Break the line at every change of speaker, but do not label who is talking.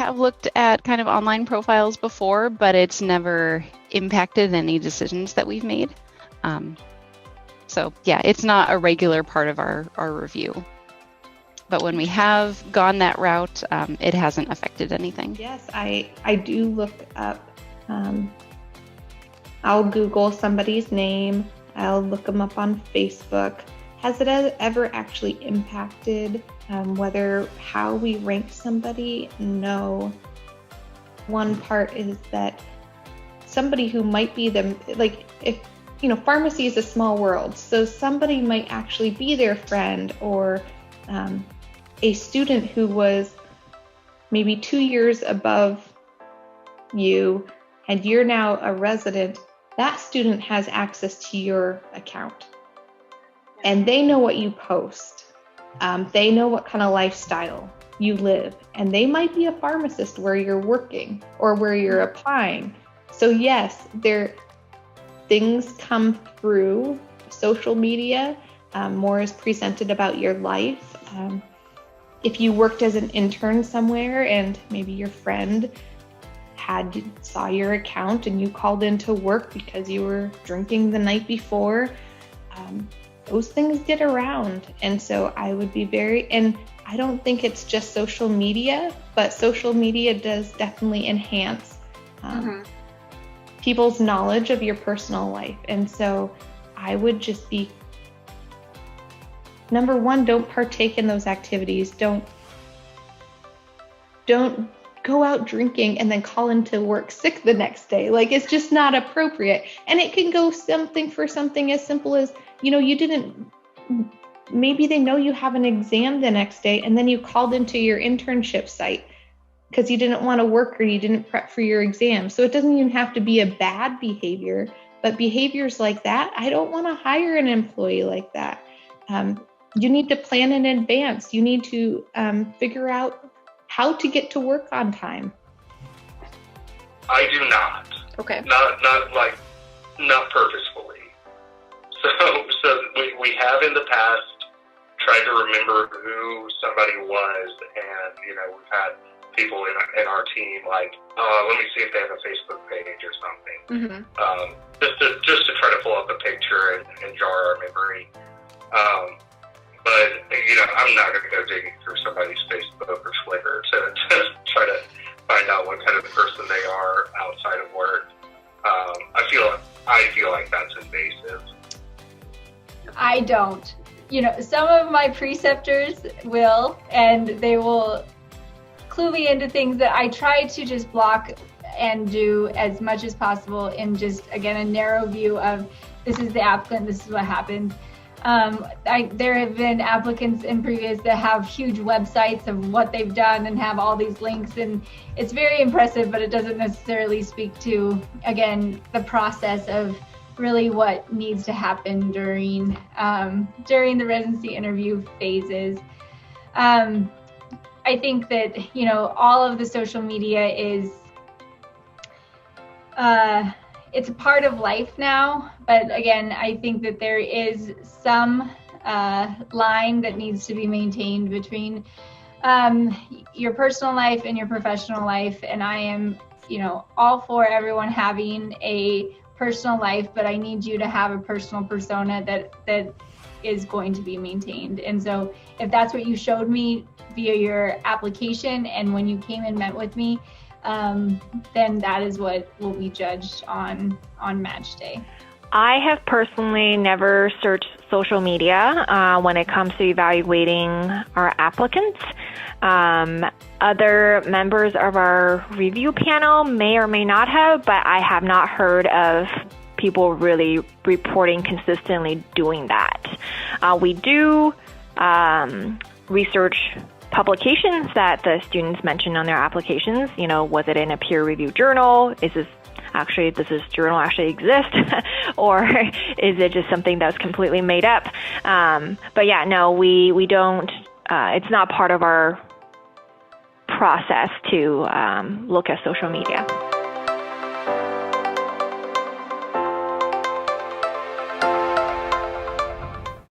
have looked at kind of online profiles before, but it's never impacted any decisions that we've made. So yeah, it's not a regular part of our review. But when we have gone that route, it hasn't affected anything.
Yes, I do look up, I'll Google somebody's name, I'll look them up on Facebook. Has it ever actually impacted how we rank somebody? No. One part is that somebody who might be pharmacy is a small world, so somebody might actually be their friend or a student who was maybe 2 years above you and you're now a resident. That student has access to your account and they know what you post. They know what kind of lifestyle you live, and they might be a pharmacist where you're working or where you're applying. So yes, things come through social media, more is presented about your life. If you worked as an intern somewhere and maybe your friend saw your account and you called into work because you were drinking the night before, those things get around. And so I would be and I don't think it's just social media, but social media does definitely enhance people's knowledge of your personal life. And so I would just be, number one, don't partake in those activities. Don't go out drinking and then call into work sick the next day. Like, it's just not appropriate. And it can go something as simple as, maybe they know you have an exam the next day and then you called into your internship site because you didn't want to work or you didn't prep for your exam. So it doesn't even have to be a bad behavior, but behaviors like that, I don't want to hire an employee like that. You need to plan in advance. You need to figure out how to get to work on time.
I do not.
Okay.
Not purposefully. So we have in the past tried to remember who somebody was, and we've had people in our team like, let me see if they have a Facebook page or something. Just to try to pull up a picture and jar our memory. But I'm not going to go digging through somebody's Facebook or Twitter to try to find out what kind of person they are outside of work. I feel like that's invasive.
I don't. Some of my preceptors will, and they will clue me into things that I try to just block and do as much as possible in just, again, a narrow view of this is the applicant, this is what happened. There have been applicants in previous that have huge websites of what they've done and have all these links, and it's very impressive, but it doesn't necessarily speak to, again, the process of really what needs to happen during the residency interview phases. I think that, all of the social media is, it's a part of life now, but again, I think that there is some line that needs to be maintained between your personal life and your professional life. And I am, all for everyone having a personal life, but I need you to have a personal persona that is going to be maintained. And so if that's what you showed me via your application and when you came and met with me, then that is what will be judged on match day.
I have personally never searched social media when it comes to evaluating our applicants. Other members of our review panel may or may not have, but I have not heard of people really reporting consistently doing that. We do research publications that the students mention on their applications. Was it in a peer-reviewed journal? Does this journal actually exist? Or is it just something that's completely made up? But yeah, no, we don't, it's not part of our process to look at social media.